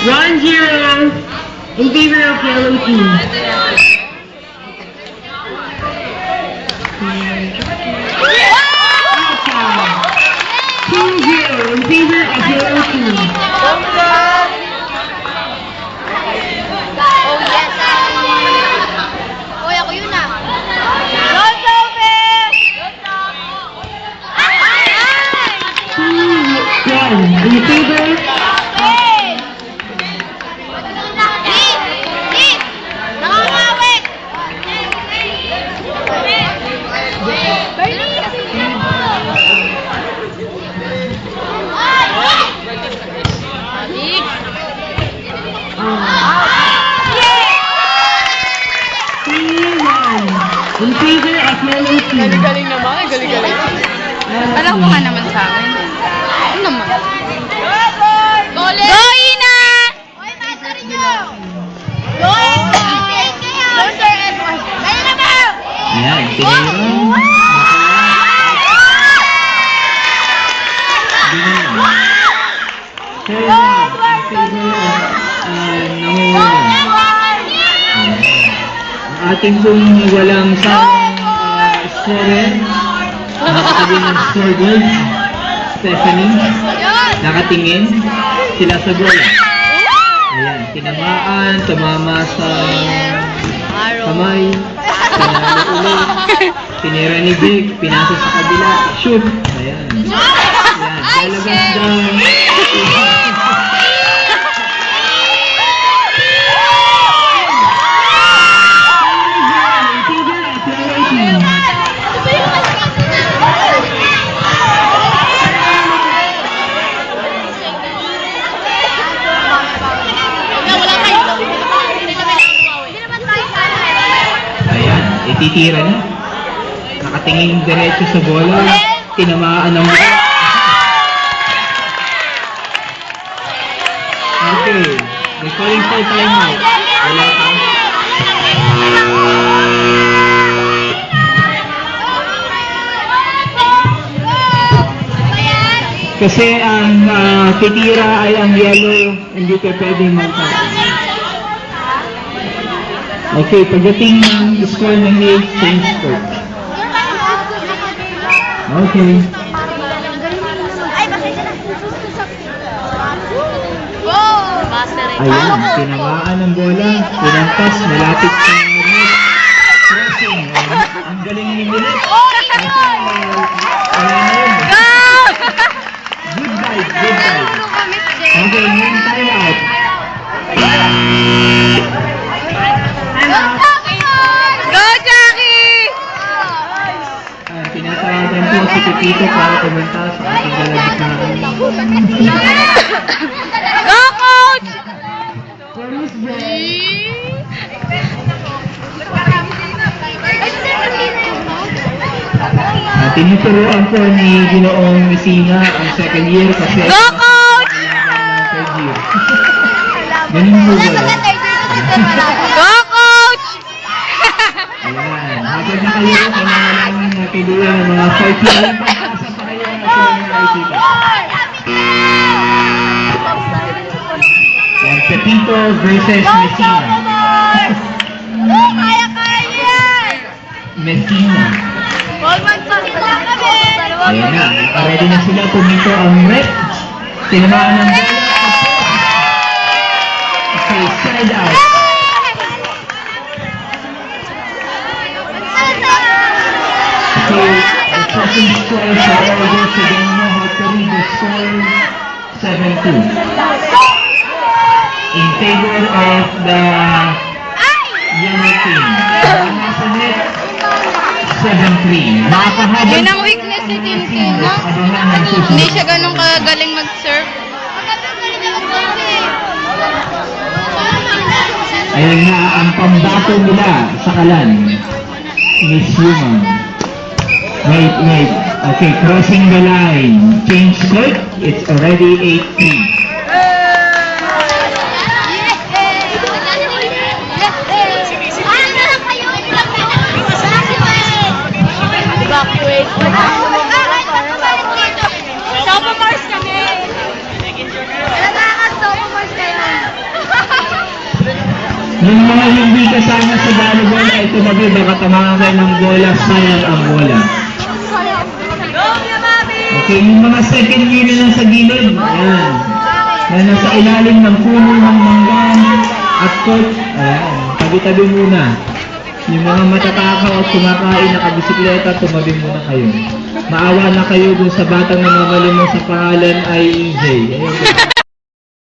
One zero in favor of yellow team. 2-0 in favor of yellow team. In favor. In favor of yellow team. Galing naman, galing. Alam ko nga naman sa akin. Ano naman? Go, Ina! Hoy, basta rin nyo! Go, Ina! Loser Edward! Kaya na ba? Ayan, tinira. Ating kung walang scorer, nakatabi ng scoreboard, Stephanie, nakatingin sila sa bola. Ayan, tinamaan, tumama sa kamay, tinalo ulit, tinira ni Vic, pinasa sa kabila, shoot. Ayan. Ayan, lalabas daw. Titira na. Nakatingin diretso sa bola. Tinamaan ng bola. Okay. They're calling for timeout. Wala ka. Kasi ang titira ay ang yellow. Hindi ka pwedeng magkakaroon. Okay, pagdating ng score ng Hill, change score. Okay. Ayan, tinamaan ng bola, pinantas, malapit sa net. Crossing, ang galing ni Milet. Good dive, good dive. Okay, ngayon time out. Tinatawagan po si Pepito para kumanta sa ating lalagitnaan. Go, Coach! Tinuturuan po ni Ginoong Messina ang second year kasi Go, Coach! third year. Ganun po ba? Go, Coach! Ayan. Habang na kayo, kailangan namin natuluyan ng mga 5 years. Pagkasa pa kayo na sila ng nakikita. Yan, Pepito versus Messina. Kaya! Messina. Ayan na, ready na sila. Pumito ang red. Tinamaan ng bola. Okay, side out. Okay, the second score for all those who don't know how to read the score, 7-2. In favor of the yellow team. Nasa net, 7-3. Makakahabol. Yun ang weakness ni Tintin, no? Hindi siya ganun kagaling mag-serve. Ayan nga ang pambato nila sa kalan. Miss Human. Wait. Okay, crossing the line. Change court. It's already 8-3. Backward. Sophomores kami. Yung mga hindi kasama sa volleyball ay tumabi, baka tamaan kayo ng bola, sayang ang bola. Okay, yung mga second year na nasa gilid, ayan. Na nasa ilalim ng puno ng manggan at court, ayan, tabi-tabi muna. Yung mga matatakaw at kumakain na kabisikleta, tumabi muna kayo. Maawa na kayo dun sa batang namamalimos sa pangalan ay EJ. Ayun.